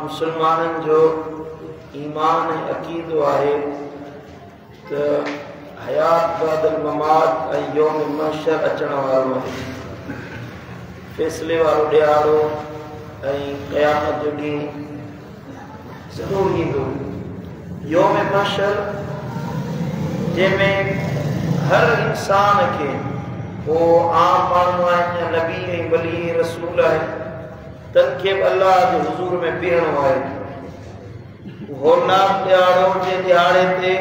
मुसलमानन जो ईमान अकीदो आहे त हयात बादल ममात ऐं यौम महशर अचण वारो आहे। फैसले वारो ॾियारो ऐं क़यामत जो ॾींहुं ज़रूर ईंदो। यौम महशर जंहिंमें हर इंसान खे वो आम माण्हू आहिनि या नबी ऐं वली रसूल आहिनि तनखे अल्लाह जे हुजूर में बीहणो आहे। होरनाक ॾियारो जे ॾियारे ते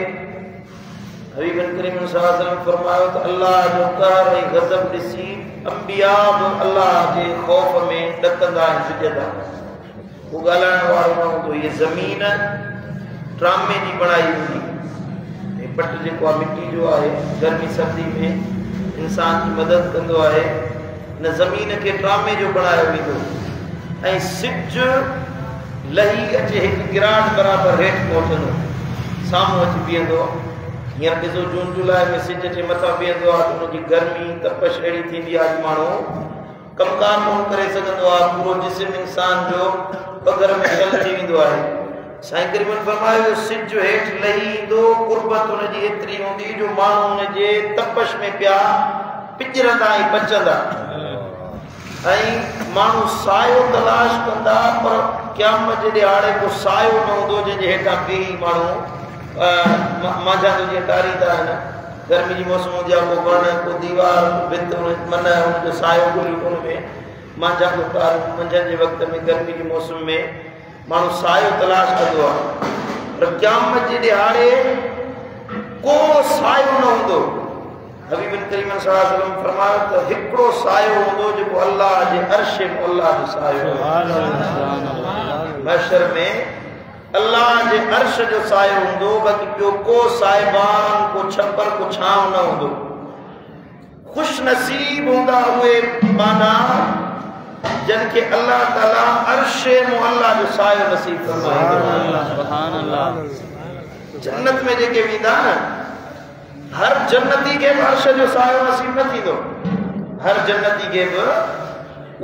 हबीब करीम सल्लल्लाहु अलैहि वसल्लम फरमायो त अल्लाह जो कहर ऐं गज़ब ॾिसी अंबिया बि अल्लाह जे ख़ौफ़ में ॾकंदा ऐं सिजंदा। हू ॻाल्हाइण वारो न हूंदो। हीअ ज़मीन ड्रामे जी बणाई हूंदी। पट जेको आहे मिट्टी जो आहे, गर्मी सर्दी में इंसान जी मदद कंदो आहे। हिन ज़मीन खे ड्रामे जो बणायो वेंदो ऐं सिज लही अचे हिकु गिराट बराबरि हेठि पहुचंदो, साम्हूं अची बीहंदो। हींअर ॾिसो जून जुलाई में सिज जे मथां बीहंदो आहे त हुनजी गर्मी तपश अहिड़ी थींदी आहे माण्हू कमकार कोन करे सघंदो आहे। पूरो जिस्म इंसान जो पघर में शल थी वेंदो आहे। साईं करीमन फरमायो सिज हेठि लही ईंदो, कुर्बत हुनजी एतिरी हूंदी जो माण्हू हुनजे तपश में पिया पिजरंदा ऐं बचंदा ऐं माण्हू सायो तलाश कंदा, पर क़यामत जे ॾियारे को सायो न हूंदो जंहिंजे हेठां बीही माण्हू मांझा जीअं टारींदा आहिनि। गर्मी जी मौसम हूंदी आहे, को वण को दीवार भित मन हुनजो सायो ॻोल्हियूं हुन में मांझा को टारूं। मंझंदि जे वक़्त में गर्मी जी मौसम में माण्हू सायो तलाश कंदो आहे, पर क़यामत जे ॾियारे को सायो न हूंदो। हबीब करीम सल्लल्लाहु अलैहि वसल्लम फरमायो त हिकिड़ो सायो हूंदो जेको अल्लाह जे अर्श में अल्लाह जो सायो। महशर में अल्लाह जे अर्श जो सायो हूंदो, बाक़ी ॿियो को साहिबान को छपर को छांव न हूंदो। खुश नसीब हूंदा उहे माना जन के अल्लाह ताला अर्श मुअल्ला जो सायो नसीब फरमाईंदो। सुभान अल्लाह। जन्नत में जेके वेंदा न, हर जन्नती के अर्श जो सायो नसीब न थींदो। हर जन्नती के बि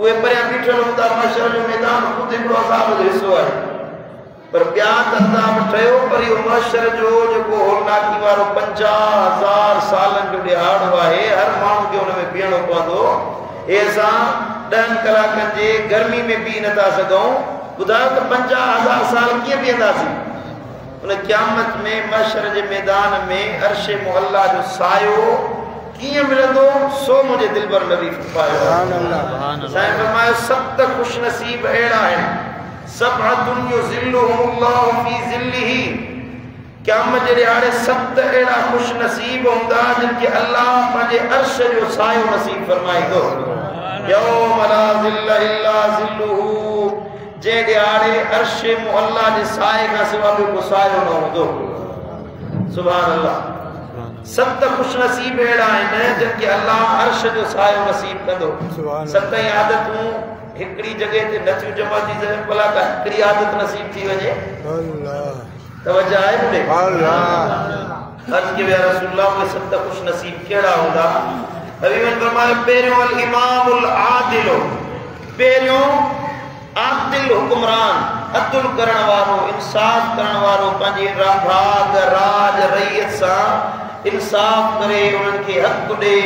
उहे परियां बीठल हूंदा। महशर जो मैदान ख़ुदि हिकिड़ो अज़ाब जो हिसो आहे, पर ॿिया त अज़ाब ठहियो, पर इहो महशर जो जेको होलनाकी वारो 50,000 सालनि जो ॾियारो आहे, हर माण्हू खे हुन में बीहणो पवंदो। हे असां 10 कलाकनि जे गर्मी में बीह नथा सघूं। ॿुधायो त 50,000 साल कीअं बीहंदासीं? उन क़यामत में महशर जे मैदान में अर्श मुअल्ला जो सायो कीअं मिलंदो, सो मुंहिंजे दिलबर नबी फरमायो। साईं फरमायो 7 खुश नसीब अहिड़ा आहिनि, सबअतुन युज़िल्लुहुमुल्लाहु फी ज़िल्लिही। क़यामत जे ॾियारे 7 अहिड़ा खुश नसीब हूंदा जिनखे अल्लाह पंहिंजे अर्श जो सायो नसीब फरमाईंदो। यौम ला ज़िल्ला इल्ला ज़िल्लुहु, जे ॾियारे अर्श मुअल्ला जे साए खां सिवा ॿियो को सायो न हूंदो। सुभान अल्लाह। 7 खुश नसीब अहिड़ा आहिनि जिनखे अल्लाह अर्श जो सायो नसीब कंदो। 7 आदतूं हिकिड़ी जॻह ते नथियूं जमा थी सघनि, भला का हिकिड़ी आदत नसीब थी वञे। तवज्जो आहे मुंहिंजे अर्ज़ के या रसूलल्लाह उहे 7 खुश नसीब कहिड़ा हूंदा? हबीबन फरमायो पहिरियों अल इमामुल आदिल, पहिरियों आदिल हुक्मरान, अदल करण वारो, इंसाफ करण वारो, पंहिंजी भाग राज रईयत सां इंसाफ करे, उन्हनि खे हक़ ॾे,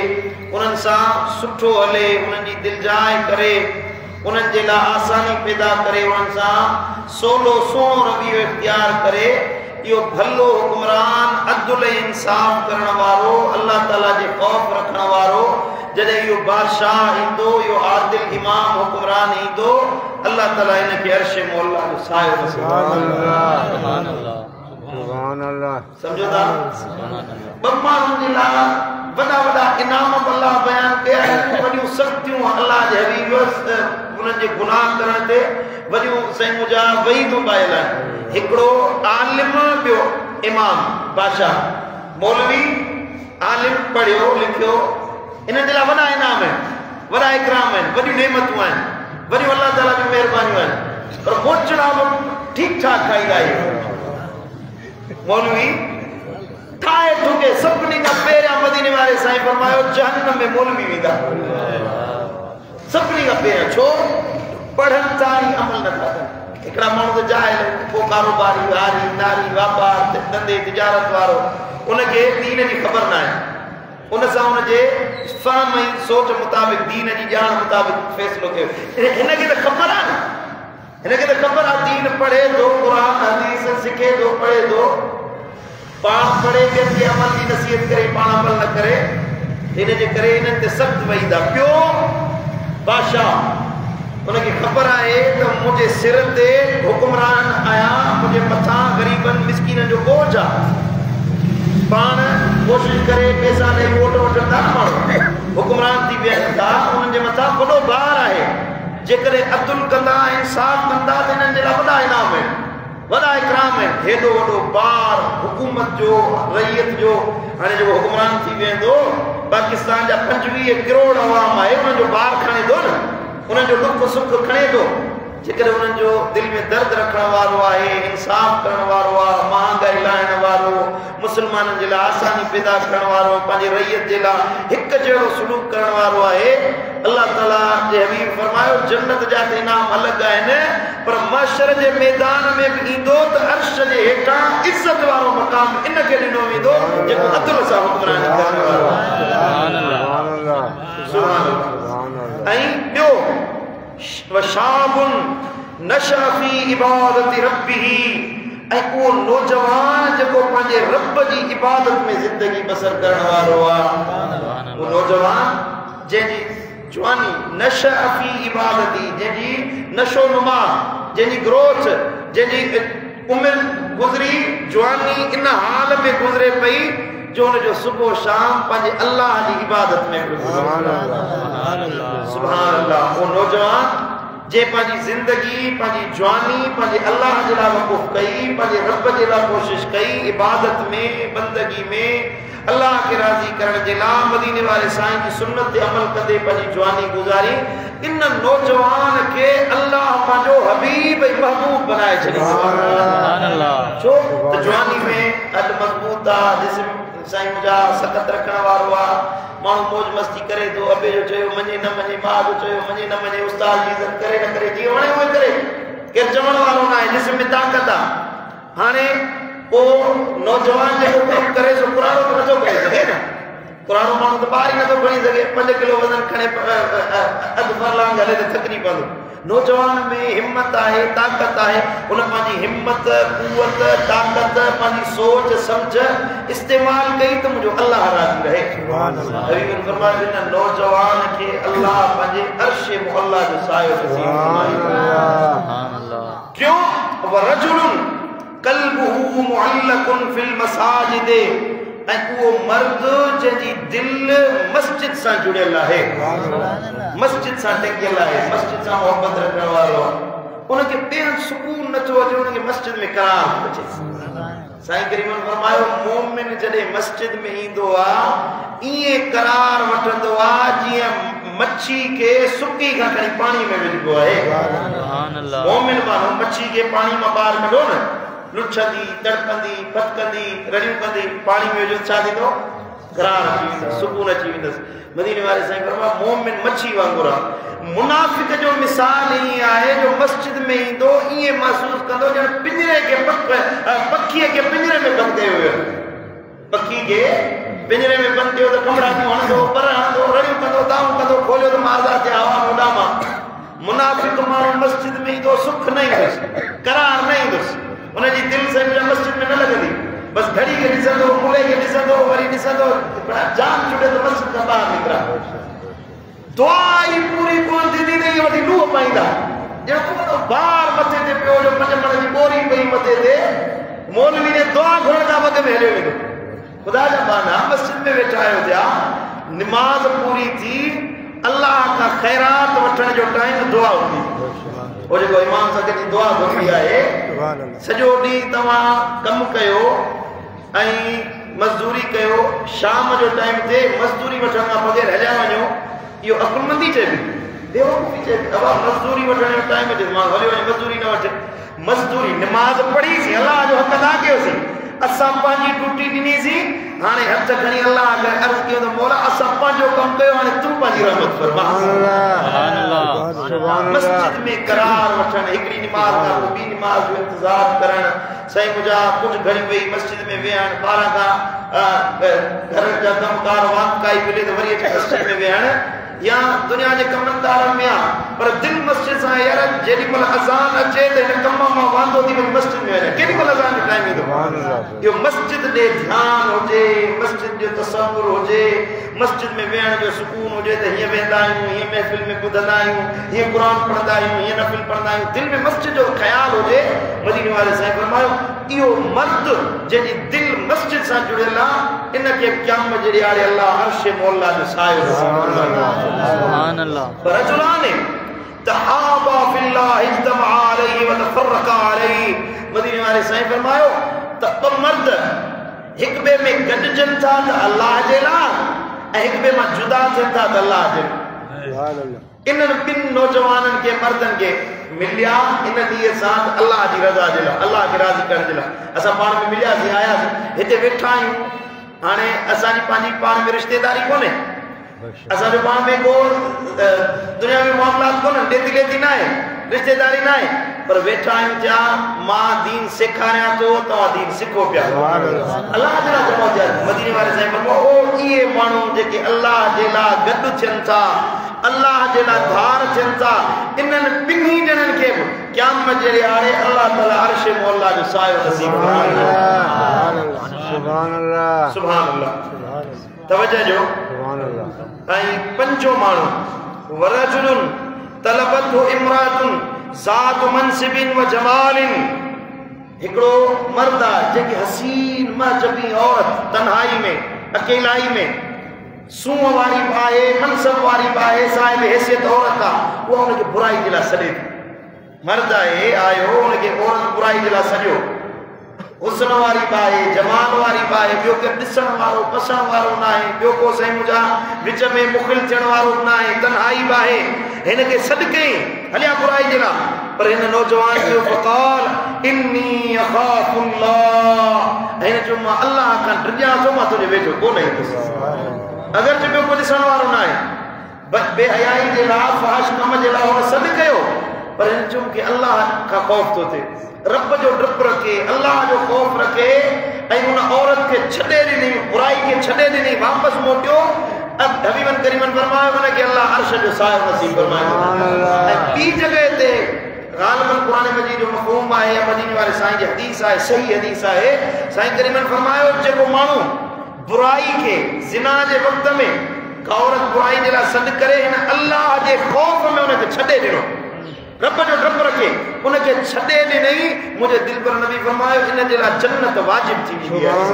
उन्हनि सां सुठो हले, उन्हनि जी दिलजाए करे, उन्हनि जे लाइ आसानी पैदा करे, उन्हनि सां सोलो सुहिणो रवैयो इख्तियार करे। इहो भलो हुक्मरान, अदल इंसाफ करण वारो, अल्लाह ताला जे ख़ौफ़ रखण वारो, जॾहिं इहो बादशाह ईंदो, इहो आदिल इमाम हुक्मरान ईंदो, अल्लाह ताला इनखे अर्श मुअल्ला जो सायो नसीब। सुभान अल्लाह। सुभान अल्लाह। सम्झो था? ॿ माण्हुनि जे लाइ वॾा वॾा इनाम अल्लाह बयान कया आहिनि। वॾियूं सख़्तियूं अल्लाह जे हबीब उन्हनि जे गुनाह करण ते वॾियूं साईं मुंहिंजा वईदूं पायल आहिनि। हिकिड़ो आलिम, ॿियो इमाम बादशाह। मौलवी आलिम पढ़ियो लिखियो, इन जे लाइ वॾा इनाम आहिनि, वॾा इकराम आहिनि, वॾियूं नेमतूं आहिनि, वॾियूं अल्लाह ताला जूं महिरबानियूं आहिनि, पर मोचड़ा ठीकु ठाक खाईंदा आहियूं। मौलवी ठाहे ठुके सभिनी खां पहिरियां मदीने वारे साईं फरमायो जहन्नम में मौलवी वेंदा। सभिनी खां पहिरियां छो? पढ़न ताईं अमल न था कनि हिकिड़ा माण्हू त जाहिल को कारोबारी हारी नारी वापार धंधे तिजारत वारो उनखे दीन जी ख़बर न आहे उन सां उनजे फहम ऐं सोच मुताबिक़ दीन जी ॼाण मुताबिक़ फ़ैसिलो कयो हिनखे त ख़बर आहे न हिनखे त ख़बर आहे दीन पढ़े थो क़ुर हदीस सिखे थो पढ़े थो पाण पढ़े ॿियनि खे अमल जी नसीहत करे पाण अमल न करे हिन जे करे हिननि ते सख़्तु वईंदा ॿियो बादशाह उनखे ख़बर आहे त मुंहिंजे सिर ते हुकुमरान आया मुंहिंजे मथां ग़रीबनि मिसकीननि जो बोझ आहे पाण कोशिशि करे पैसा ॾेई वोट वठंदा माण्हू हुकुमरान थी विया था उन्हनि जे मथां वॾो भार आहे जेकॾहिं अदुल कंदा इंसाफ़ कंदा त हिननि जे लाइ वॾा इनाम आहिनि वॾा इकराम आहिनि हेॾो वॾो भार हुकूमत जो रैयत जो हाणे जेको हुकुमरान थी वेंदो पाकिस्तान जा 25 करोड़ अवाम आहे उन्हनि जो भार खणे थो न उन्हनि जो दुख सुख खणे थो जेकॾहिं उन्हनि जो दिलि में दर्द रखण वारो आहे इंसाफ़ करण वारो आहे महांगाई लाहिण वारो मुस्लमाननि जे लाइ आसानी पैदा करण वारो पंहिंजी रैयत जे लाइ हिकु जहिड़ो सलूक करण वारो आहे अल्लाह ताला जे हबीब फरमायो जन्नत जा त इनाम अलॻि आहिनि पर महशर जे मैदान में बि ईंदो त अर्श जे हेठां इज़त वारो मक़ाम इनखे ॾिनो वेंदो जेको अदल सां हुक्मरानी करण वारो आहे सुभान अल्लाह ऐं ॿियो वशाबुन नशा फी इबादति रब्बिही ऐं उहो नौजवान जेको पंहिंजे रब जी इबादत में ज़िंदगी बसर करण वारो आहे उहो नौजवान जंहिंजी जवानी नशा फी इबादती जंहिंजी नशो नुमा जंहिंजी ग्रोथ जंहिंजी उमिरि गुज़री जवानी इन हाल में गुज़रे पई जो हुनजो सुबुह शाम पंहिंजे अल्लाह जी इबादत में सुभान अल्लाह उहो नौजवान जे पंहिंजी ज़िंदगी पंहिंजी जवानी पंहिंजे अल्लाह जे लाइ वक़ुफ़ कई पंहिंजे रब जे लाइ कोशिशि कई इबादत में बंदगी में अल्लाह खे राज़ी करण जे लाइ मदीने वारे साईं जी सुन्नत ते अमल कंदे पंहिंजी जवानी गुज़ारी इन नौजवान खे अल्लाह पंहिंजो हबीब ऐं महबूब बनाए छॾियो छो त जवानी में अॼु मज़बूत आहे जिस्म साईं मुंहिंजा सख़त रखण वारो आहे माण्हू मौज मस्ती करे थो अबे जो चयो मञे न मञे मां जो चयो मञे न मञे उस्ताद जी इज़त करे न करे जीअं वणे उहे करे केरु चवण वारो न आहे जिस्म में ताक़त आहे हाणे पोइ नौजवान जेको कमु करे सो पुराणो त नथो करे सघे न पुराणो माण्हू त ॿार ई नथो खणी सघे 5 किलो वज़न खणे अधु फरलांग हले त थकिजी पवंदो नौजवान में हिम्मत आहे ताक़त आहे उन पंहिंजी हिम्मत कुवत ताक़त पंहिंजी सोच सम्झ इस्तेमाल कई त मुंहिंजो अल्लाह राज़ी रहे हबीब फरमायो हिन नौजवान खे अल्लाह पंहिंजे अर्श मुअल्ला जो सायो नसीब फरमायो क्यों वरजुलुन कल्बुहु मुअल्लकुन फिल मसाजिद ऐं उहो मर्द जंहिंजी दिलि मस्जिद सां जुड़ियल आहे मस्जिद सां टेकियल आहे मस्जिद सां मोहबत रखण वारो उनखे ॿियनि सुकून नथो अचे उनखे मस्जिद में करार अचे साईं करीमन फरमायो मोमिन जॾहिं मस्जिद में ईंदो आहे ईअं करार वठंदो आहे जीअं मच्छी खे सुकी खां खणी पाणी में विझिबो आहे मोमिन माण्हू मच्छी खे पाणी मां ॿाहिरि कढो न लुछंदी तड़पंदी फटकंदी रड़ियूं कंदी पाणी में विझो छा थींदो करार अची वेंदसि सुकून अची वेंदसि मदीने वारे साईं फरमायो मोमिन मच्छी वांगुरु आहे मुनाफ़िक जो मिसाल ईअं आहे जो मस्जिद में ईंदो ईअं महसूस कंदो ॼण पिंजरे खे पखीअ खे पिंजरे में बंदि कयो वियो पखी खे पिंजरे में बंदि कयो त कमड़ाटियूं हणंदो पर हणंदो रड़ियूं कंदो दाऊं कंदो खोलियो त मारदा थिया हवा होॾा मां मुनाफ़िक माण्हू मस्जिद में ईंदो सुख न ईंदुसि करार न ईंदुसि उनजी दिलि से मस्जिद में न लॻंदी बस घड़ी खे ॾिसंदो मुले खे ॾिसंदो वरी ॾिसंदो जान छुटे त मस्जिद खां ॿाहिरि निकिरा दुआ ई पूरी कोन थींदी त इहे वठी लूह पाईंदा ॼणो बार मथे ते पियो जो 5 मण जी ॿोरी पई मथे ते मौलवी ने दुआ घुरण खां वॻ में हलियो वेंदो ख़ुदा जा बाना मस्जिद में वेठा आहियो थिया निमाज़ पूरी थी अल्लाह खां ख़ैरात वठण जो टाइम दुआ हूंदी वो जेको इमाम सां गॾु दुआ घुरबी आहे सॼो ॾींहुं तव्हां कमु कयो ऐं मज़दूरी कयो शाम जो टाइम थिए मज़दूरी वठण खां बग़ैर हलिया वञो इहो अकुलमंदी चइबी बेवकूफ़ी चइबी अब मज़दूरी वठण जो टाइम अचे मां हलियो वञे मज़दूरी न वठे मज़दूरी निमाज़ पढ़ीसीं अलाह जो हक़ अदा कयोसीं असां पंहिंजी ड्यूटी ॾिनी सी हाणे हथ खणी अल्लाह खे अर्ज़ कयो त मौला असां पंहिंजो कमु कयो हाणे तूं पंहिंजी रहमत फरमा मस्जिद में करार वठण हिकिड़ी निमाज़ खां पोइ ॿी निमाज़ जो इंतज़ार करण साईं मुंहिंजा कुझु घणी वेही मस्जिद में वेहण ॿारहं खां घर जा कमकार वाक़ई मिले त वरी अची मस्जिद में वेहण या दुनिया जे कमनि कारनि में आहे पर दिलि मस्जिद सां यार जेॾी महिल अज़ान अचे त हिन कम मां वांदो थी वञे मस्जिद में वञे केॾी महिल अज़ान जो टाइम ईंदो इहो मस्जिद ॾे ध्यानु हुजे मस्जिद जो तसव्वुर हुजे मस्जिद में वेहण जो सुकून हुजे त हीअं वेंदा आहियूं हीअं महफ़िल में ॿुधंदा आहियूं हीअं क़ुर पढ़ंदा आहियूं हीअं नफ़िल पढ़ंदा आहियूं दिलि में मस्जिद जो ख़्यालु हुजे मदीने वारे साईं फरमायो इहो मर्द जंहिंजी दिलि मस्जिद सां जुड़ियल आहे इनखे क़यामत जे ॾियारे अल्लाह अर्श मौला जो सायो सुभान अल्लाह रजुलान तहाबा फिल्लाह इज्तमा अलैहि व तफर्रका अलैहि मदीने वाले साईं फरमायो त ॿ मर्द हिक ॿिए में गॾजनि था त अल्लाह जे लाइ ऐं हिक ॿिए मां जुदा थियनि था त अल्लाह जे लाइ इन्हनि ॿिनि नौजवाननि खे मर्दनि खे मिलिया इन ॾींहं सां अल्लाह जी रज़ा जे लाइ अल्लाह खे राज़ी करण जे लाइ असां पाण में मिलियासीं आयासीं हिते वेठा आहियूं हाणे असांजी पंहिंजी पाण में रिश्तेदारी कोन्हे असांजो पाण में को दुनिया में मामलात कोन्हनि ॾेती लेती न आहे रिश्तेदारी न आहे पर वेठा आहियूं थिया मां दीन सेखारियां थो तव्हां दीन सिखो पिया अल्लाह जे लाइ चवणो थिया मदीने वारे साईं फरमायो ओ इहे माण्हू जेके अल्लाह जे लाइ गॾु थियनि था अल्लाह जे लाइ धार थियनि था इन्हनि ॿिन्ही ॼणनि खे बि क़यामत जे ॾियारे अल्लाह ताला अर्श मौला जो सायो नसीब सुभान अल्लाह सुभान अल्लाह तवज्जो जो सुभान अल्लाह ऐं पंजो माण्हू वरजुलुन तलबतु इमरातुन ज़ात मनसिबिन व जमालिन हिकिड़ो मर्द आहे जेकी हसीन महजबी औरत तन्हाई में अकेलाई में सूंह वारी बि आहे मनसब वारी बि आहे साहिब हैसियत औरत आहे उहा हुनखे बुराई जे लाइ सॾे थी मर्द आहे आयो हुनखे औरत बुराई जे लाइ सॼो हुस्न वारी बि आहे जमाल वारी बि आहे ॿियो केरु ॾिसण वारो पसण वारो न आहे ॿियो को साईं मुंहिंजा विच में मुखिल थियण वारो बि न आहे तन्हाई बि आहे हिनखे सॾु कयईं हलिया बुराई जे लाइ पर हिन नौजवान जो फ़क़ाल इन्नी अख़ाफ़ुल्लाह हिन चयो मां अल्लाह खां ड्रिॼां थो मां तुंहिंजे वेझो कोन ईंदुसि अगरि जो ॿियो को ॾिसण वारो न आहे बेहयाई जे लाइ फ़ाहिश कम जे लाइ हुन सॾु कयो पर हिन चयो मूंखे अल्लाह खां ख़ौफ़ थो थिए रब जो डप रखे अल्लाह जो ख़ौफ़ रखे ऐं हुन औरत खे छॾे ॾिनी बुराई खे छॾे ॾिनी वापसि मोटियो हबीबन करीमन फरमायो हुनखे अल्लाह अर्श जो सायो नसीब फरमायो ऐं ॿी जॻह ते ग़ालिबन क़ुरान मजीद जो मफ़हूम आहे या मदीने वाले साईं जी हदीस आहे सही हदीस आहे साईं करीमन फरमायो जेको माण्हू बुराई खे ज़िना जे वक़्त में का औरत बुराई जे लाइ सॾु करे हिन अल्लाह जे ख़ौफ़ में हुनखे छॾे ॾिनो रब जो डप रखे उनखे छॾे ॾिनई मुंहिंजे दिलि पर नबी फरमायो इन जे लाइ जन्नत वाजिब थी वेंदी आहे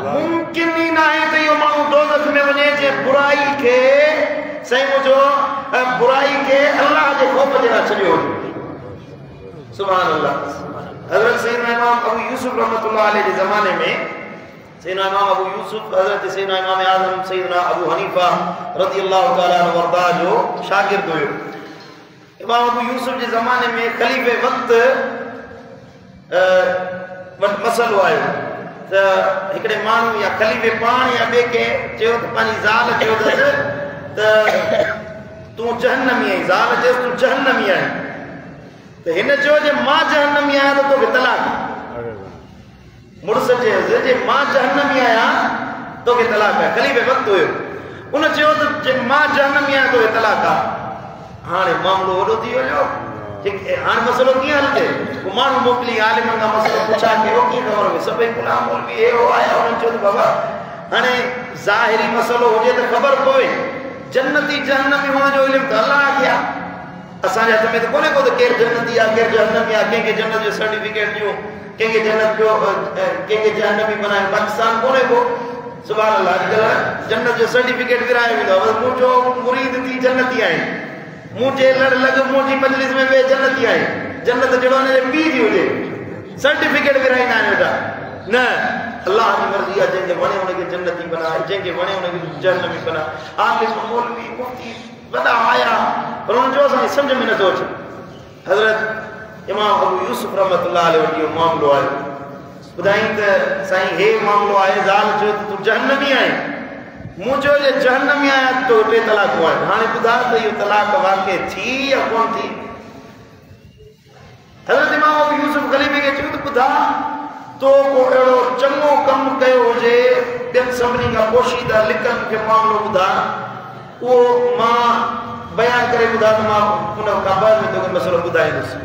मुमकिन ई न आहे त इहो माण्हू दोज़ख में वञे जे बुराई खे साईं मुंहिंजो बुराई खे अल्लाह जे ख़ौफ़ जे लाइ छॾियो सुभान अल्लाह हज़रत सैयदना इमाम अबू यूसुफ रहमतुल्लाह अलैहि जे ज़माने में सैयदना इमाम अबू यूसुफ हज़रत सैयदना इमाम आज़म सैयदना अबू हनीफा रज़ियल्लाहु तआला अन्हु वरदा जो शागिर्द हुयो इमाम अबू यूसुफ जे ज़माने में ख़लीफ़े वक़्त मसइलो आयो त हिकिड़े माण्हू या ख़लीफ़े पाण या ॿिए खे चयो त पंहिंजी ज़ाल चयो अथसि त तूं जहन्नमी आहीं ज़ाल चयसि तूं जहन्नमी आहीं त हिन चयो जे मां जहन्नमी आहियां त तोखे तलाक मुड़ुस चयोसि जे मां जहन्नमी आहियां तोखे तलाक आहे ख़लीफ़े वक़्त हुयो उन चयो त जे मां जहन्नमी आहियां तोखे तलाक आहे हाणे मामलो वॾो थी वियो हाणे मसइलो कीअं हल थिए पोइ माण्हू मोकिली आलिमनि खां मसइलो पुछा कयो कीअं ख़बर पई सभई गुलाम मौलवी अहिड़ो आया हुननि चयो त बाबा हाणे ज़ाहिरी मसइलो हुजे त ख़बर पवे जन्नती जहन्नमी हुअण जो इल्मु त अल्लाह खे आहे असांजे हथ में त कोन्हे को त केरु जन्नती आहे केरु जहन्नमी आहे कंहिंखे जन्नत जो सर्टिफिकेट ॾियो कंहिंखे जन्नत जो कंहिंखे जहन्नमी बनाए पाकिस्तान कोन्हे को सुभाणे अल्लाह अॼुकल्ह जन्नत जो सर्टिफिकेट विराए वेंदो आहे मुंहिंजो मुरीद थी जन्नती आहे मुझे लड़ लग मुझी मजलिस में वे जन्नती आए जन्नत जड़ो ने पी दी हुजे सर्टिफिकेट विराई ना बेटा न अल्लाह की मर्जी है जेके वणे उनके जन्नती बना जेके वणे उनके जहन्नमी बना आलिम मौलवी मुफ्ती बड़ा आया पर उन जो असां समझ में न तो अचे हजरत इमाम अबू यूसुफ रहमतुल्लाह अलैहि जो मामलो आयो बुधाई त साईं हे मामलो आहे ज़ाल जो तू जहन्नमी आहे मुझो जे जहन्नमी आया तो टे तलाक हुआ हाणे बुधा त इहो तलाक वाक़ई थी या कोन थी हज़रत इमाम अबू यूसुफ ग़लीबी खे चयो त बुधा तो को अहिड़ो चङो कमु कयो हुजे ॿियनि सभिनी खां पोशीदा लिकनि खे मामलो ॿुधा उहो मां बयानु करे ॿुधा त मां उन खां बाद में तोखे मसइलो ॿुधाईंदुसि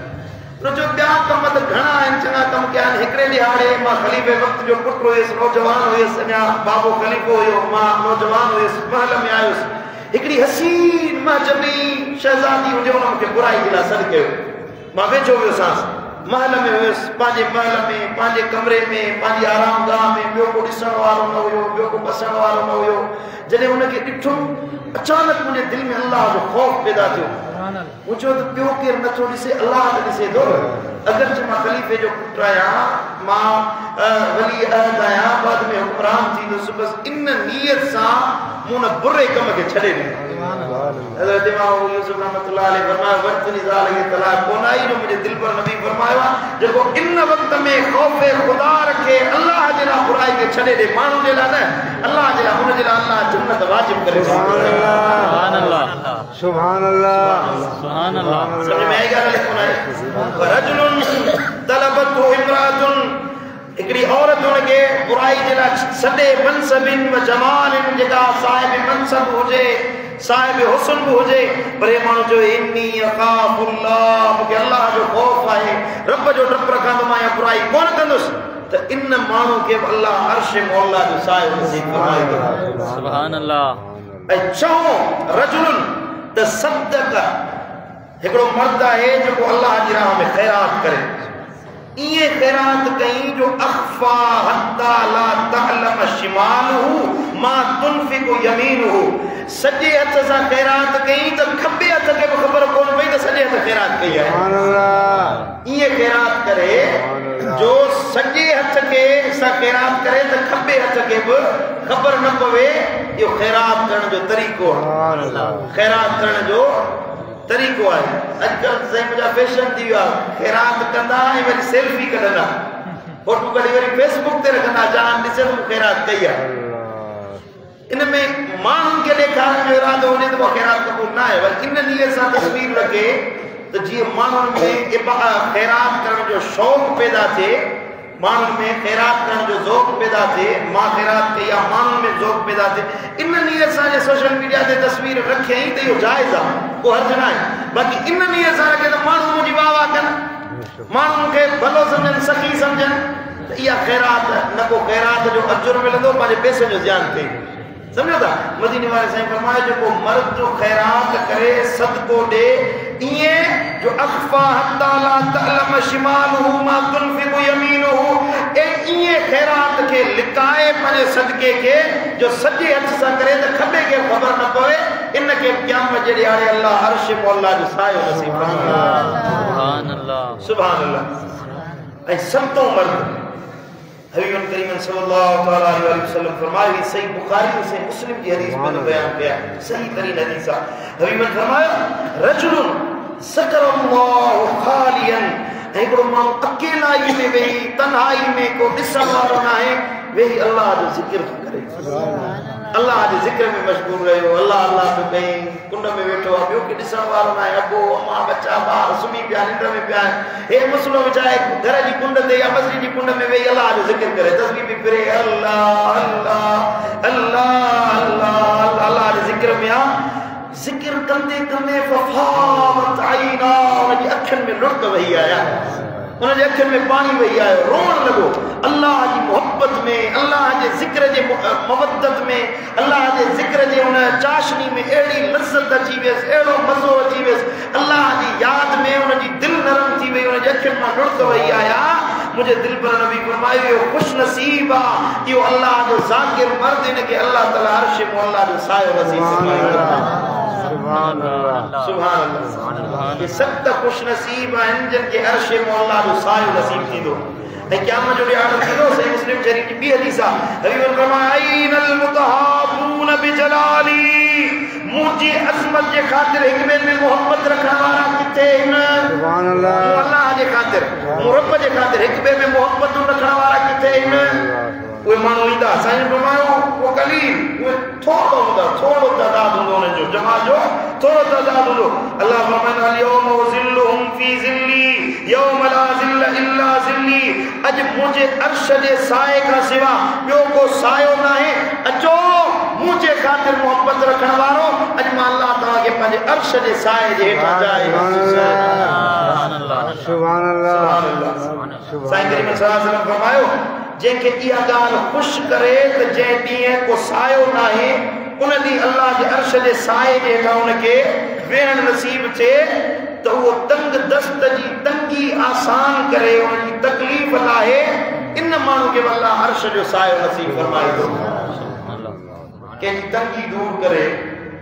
जो ॿिया कम त घणा आहिनि चङा कम कया आहिनि हिकिड़े ॾिहाड़े मां ख़लीफ़े वक़्त जो पुटु हुयुसि नौजवान हुयुसि अञा बाबो ख़लीफ़ो हुयो मां नौजवान हुयुसि महल में आयुसि हिकिड़ी हसीन महजबी शहज़ादी हुजे हुन मूंखे बुराई जे लाइ सॾु कयो मां वेठो हुयुसि महल में हुयुसि पंहिंजे महल में पंहिंजे कमरे में पंहिंजी आरामगाह में ॿियो को ॾिसण वारो न हुयो ॿियो को बसण वारो न हुयो जॾहिं हुनखे ॾिठो अचानक मुंहिंजे दिलि में अल्लाह जो ख़ौफ़ पैदा थियो मुझो तो ॿियो केरु नथो ॾिसे अल्लाह त ॾिसे थो अगरचे मां ख़लीफ़े जो पुटु आहियां मां वली अहद आहियां बाद में हुक्मरान थींदुसि बसि इन नियत सां मूं न बुरे कम खे छॾे ॾिनो हज़रत इमाम अबू यूसुफ रहमतुल्लाह अलैहि फरमायो वक़्तनि ज़ाल खे तलाक कोन आई जो मुंहिंजे दिलि पर नबी फरमायो आहे जेको इन वक़्त में ख़ौफ़ ख़ुदा रखे अल्लाह जे लाइ बुराई खे छॾे ॾे माण्हू जे लाइ न अल्लाह जे लाइ हुन जे लाइ अल्लाह जन्नत वाजिब करे सुभान अल्लाह सुभान अल्लाह सुभान अल्लाह समझ में आई ॻाल्हि कोन आहे रजुलुन तलबतु इमरातुन हिकिड़ी औरत हुनखे बुराई जे लाइ सॾे मनसबिन व जमालिन जेका साहिब मनसब हुजे साहिब हुस्न बि हुजे पर हे माण्हू चयो इन्नी अख़ाफुल्लाह मूंखे अल्लाह जो ख़ौफ़ आहे रब जो डपु रखां त मां इहा बुराई कोन कंदुसि त इन माण्हू खे बि अल्लाह अर्श मौला जो सायो नसीब फरमाईंदो सुभान अल्लाह ऐं चओ रजुलुन त सदक हिकिड़ो मर्द आहे जेको अल्लाह जी राह में ख़ैरात करे इए खैरात कई जो अखफा हत्ता ला तअलम शिमालहु मा तुनफिकु यमीनहु सजे हथ सां खैरात कई त खबे हथ खे ख़बर कोन पई त सजे हथ खैरात कई आहे सुभान अल्लाह इए खैरात करे जो सजे हथ के सां खैरात करे त खबे हथ के बि ख़बर न पवे इहो खैरात करण जो तरीक़ो आहे सुभान अल्लाह खैरात करण जो तरीक़ो आहे अॼुकल्ह साईं मुंहिंजा फैशन थी वियो आहे खैरात कंदा ऐं वरी सेल्फी कढंदा फोटू कढी वरी फेसबुक ते रखंदा जान ॾिसे त मूं खैरात कई आहे इन में माण्हुनि खे ॾेखारण जो इरादो हुजे त उहा खैरात क़बूल न आहे वरी इन नीयत सां तस्वीर रखे त जीअं माण्हुनि में खैरात करण जो शौक़ु पैदा थिए माण्हुनि में खैरात करण जो ज़ौक़ पैदा थिए मां खैरात कई आहे माण्हुनि में ज़ौक़ पैदा थिए इन नीयत सां जे सोशल मीडिया ते तस्वीर रखियईं त इहो जाइज़ आहे को हर्ज न आहे बाक़ी इन नीयत सां रखे त माण्हू मुंहिंजी वाह वाह कनि माण्हुनि खे भलो सम्झनि सखी सम्झनि त इहा खैरात न को खैरात जो अजुर मिलंदो पंहिंजे पैसे जो ज़्यान कई समझो था मदीने वाले साईं फरमायो जेको मर्द जो खैरात करे सदको ॾे इएं जो अखफा हत्ता ला तअलम शिमालहु मा तुनफिकु यमीनहु ए इएं खैरात खे लिकाए पंहिंजे सदके खे जो सजे हथ सां करे त खबे खे ख़बर न पवे इन खे क़यामत जे ॾियारे अल्लाह अर्श मौला जो सायो नसीब फरमाए सुभान अल्लाह सुभान अल्लाह ऐं सतो मर्द हबीब करीम सल्लल्लाहु तआला अलैहि वसल्लम फरमायो सही बुखारी से मुस्लिम की हदीस में बयान किया सही तरीन हदीस है हबीब फरमायो रजुलुन सकरल्लाहु खालियन हिकिड़ो माण्हू अकेलाई में वेही तन्हाई में को ॾिसण वारो न आहे वेही अल्लाह जो ज़िक्र करे अल्लाह जे ज़िक्र में मशगूल रहियो अल्लाह अल्लाह पे कई कुंड में वेठो आहे ॿियो के ॾिसण वारो न आहे अबो अम्मा बच्चा ॿार सुम्ही पिया निंड में पिया हे मसलो विचाए घर जी कुंड ते या मस्जिद जी कुंड में वेही अल्लाह जो ज़िक्र करे तस्बीह बि फिरे अल्लाह अल्लाह अल्लाह अल्लाह अल्लाह जे ज़िक्र में आहे ज़िक्र कंदे कंदे फफावत आईना उनजी अखियुनि में लुड़क वही आया उनजे अखियुनि में पानी वही आयो रोअण लॻो अल्लाह जी मोहब्बत में अल्लाह जे ज़िक्र जे मवद्दत में अल्लाह जे ज़िक्र जे उन चाशनी में अहिड़ी लज़्ज़त अची वियसि अहिड़ो मज़ो अची वियसि अल्लाह जी यादि में उनजी दिलि नरम थी वई उनजे अखियुनि मां लुड़क वही आया मुझे दिल पर नबी फरमायो इहो खुश नसीब आहे इहो अल्लाह जो ज़ाकिर मर्द इनखे अल्लाह ताला अर्श मौला जो सायो नसीब फरमाईंदो सुभान अल्लाह सुभान अल्लाह ये सब त खुश नसीब आहिनि जिन खे अर्श मौला जो सायो नसीब थींदो ऐं क़यामत जो ॾियारो थींदो सही मुस्लिम शरीफ जी ॿी हदीस आहे हबीब फरमाया अइनल मुतहाबून बिजलाली मुझी अज़मत जे ख़ातिर हिक ॿिए में मोहब्बत रखण वारा किथे आहिनि सुभान अल्लाह अल्लाह जे ख़ातिर रब जे खातिर एक बे में मोहब्बत रखण वाला किथे इन वो मानो इंदा साईं फरमायो वो कलील वो थोड़ो तादाद हुंदो उन जो जमा जो थोड़ो तादाद हुंदो अल्लाह फरमाइंदो अल यौम उज़िल्लुहुम फी ज़िल्ली यौम ला ज़िल्ल इल्ला ज़िल्ली अज मुझे अर्श जे साए का सिवा ॿियो को सायो नाहे अचो मुझे खातिर मोहब्बत रखण वारो अज मां अल्लाह तआला के पंहिंजे अर्श जे साए जे हेठां जाए सुभान अल्लाह सुभान अल्लाह साईं करीम सल्लल्लाहु अलैहि वसल्लम फरमायो जेके इहा ॻाल्हि ख़ुशि करे त जंहिं ॾींहुं को सायो नाहे उन ॾींहुं अल्लाह जे अर्श जे साए जे हेठां उनखे वेहण नसीब थिए त उहो तंग दस्त जी तंगी आसान करे उनजी तकलीफ़ लाहे इन माण्हू खे अल्लाह अर्श जो सायो नसीब फरमाए थो कंहिंजी तंगी दूर करे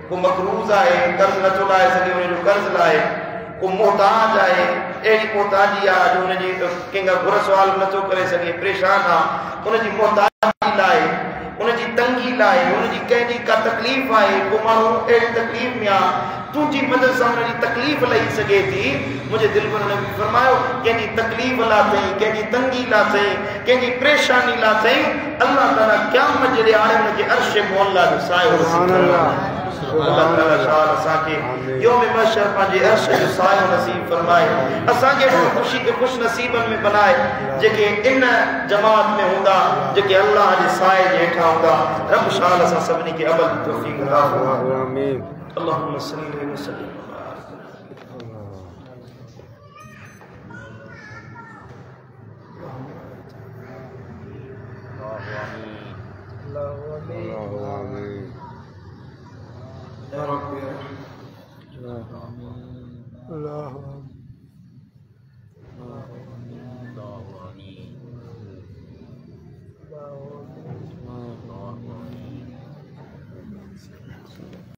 को मक़रूज़ आहे कर्ज़ नथो लाहे सघे उनजो कर्ज़ लाहे को मोहताज आहे अहिड़ी मोहताजी आहे जो उनजी कंहिंखां घुर सुवाल नथो करे सघे परेशान आहे उनजी मोहताजी लाइ उनजी तंगी लाइ उनजी कंहिंजी का तकलीफ़ आहे को माण्हू अहिड़ी तकलीफ़ में आहे तुंहिंजी मदद सां उनजी तकलीफ़ लही सघे थी मुंहिंजे दिलि पर नबी फरमायो कंहिंजी तकलीफ़ लाइ अथई कंहिंजी तंगी लाइ अथई कंहिंजी परेशानी लाइ अथई अल्लाह ताला क़यामत जे ॾियारे उनखे अर्श मुअल्ला जो सायो अल्लाह ताला शान असांखे यौम महशर पंहिंजे अर्श जो सायो नसीब फरमाए असांखे ख़ुशी के ख़ुश नसीबनि में बनाए जेके इन जमात में हूंदा जेके अल्लाह जे साए जे हेठां हूंदा रब शान असां सभिनी खे अमल तौफ़ीक़ अता फरमाए आमीन अल्लाहुम्मा सल्ली व सल्लिम